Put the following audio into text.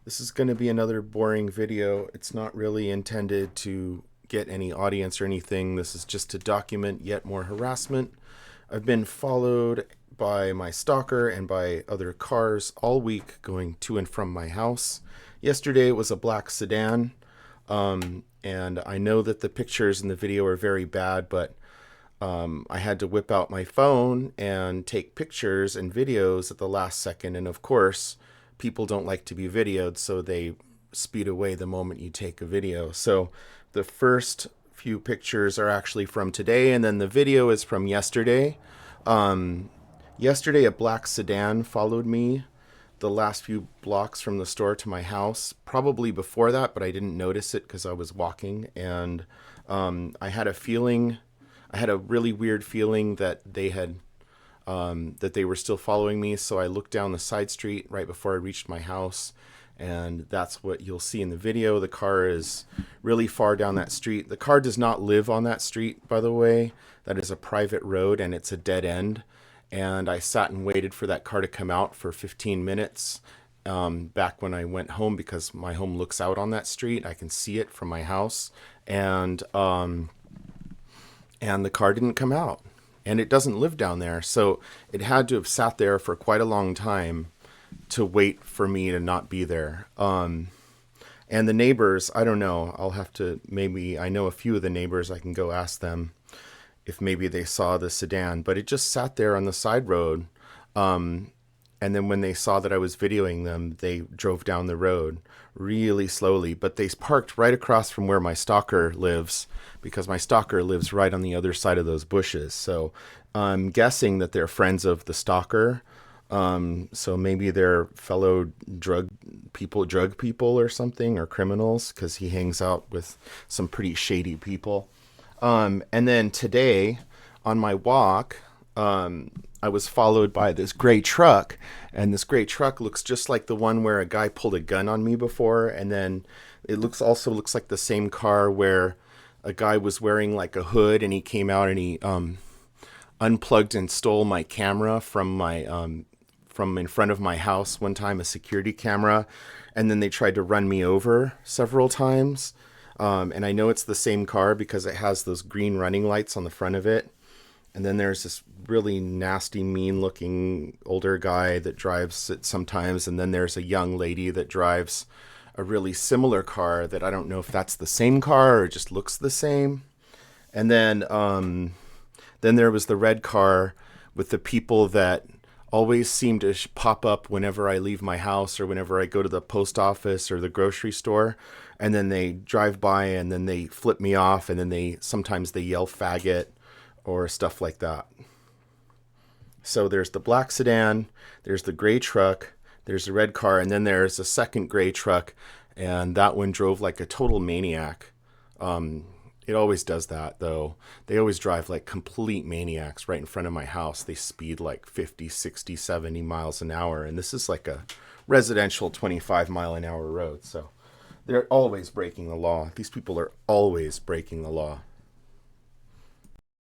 This is going to be another boring video. It's not really intended to get any audience or anything. This is just to document yet more harassment. I've been followed by my stalker and by other cars all week going to and from my house. Yesterday it was a black sedan, and I know that the pictures in the video are very bad, but I had to whip out my phone and take pictures and videos at the last second. And of course, people don't like to be videoed, so they speed away the moment you take a video. So the first few pictures are actually from today, and then the video is from yesterday. Yesterday, a black sedan followed me the last few blocks from the store to my house, probably before that, but I didn't notice it because I was walking. And I had a really weird feeling that they were still following me. So I looked down the side street right before I reached my house, and that's what you'll see in the video. The car is really far down that street. The car does not live on that street, by the way. That is a private road, and it's a dead end. And I sat and waited for that car to come out for 15 minutes back when I went home, because my home looks out on that street. I can see it from my house. And the car didn't come out. And it doesn't live down there. So it had to have sat there for quite a long time to wait for me to not be there. And the neighbors, I don't know. I'll have to, maybe, I know a few of the neighbors. I can go ask them if maybe they saw the sedan. But it just sat there on the side road. And then when they saw that I was videoing them, they drove down the road really slowly. But they parked right across from where my stalker lives, because my stalker lives right on the other side of those bushes. So I'm guessing that they're friends of the stalker. So maybe they're fellow drug people or something, or criminals, because he hangs out with some pretty shady people. And then today on my walk, I was followed by this gray truck, and this gray truck looks just like the one where a guy pulled a gun on me before. And then it also looks like the same car where a guy was wearing like a hood, and he came out and he unplugged and stole my camera from in front of my house one time, a security camera. And then they tried to run me over several times. And I know it's the same car because it has those green running lights on the front of it. And then there's this really nasty, mean-looking older guy that drives it sometimes. And then there's a young lady that drives a really similar car that I don't know if that's the same car or just looks the same. And then there was the red car with the people that always seem to pop up whenever I leave my house or whenever I go to the post office or the grocery store. And then they drive by and then they flip me off, and then sometimes they yell faggot or stuff like that. So there's the black sedan, there's the gray truck, there's the red car, and then there's a second gray truck, and that one drove like a total maniac. It always does that, though. They always drive like complete maniacs right in front of my house. They speed like 50, 60, 70 miles an hour, and this is like a residential 25-mile-an-hour road, so they're always breaking the law. These people are always breaking the law.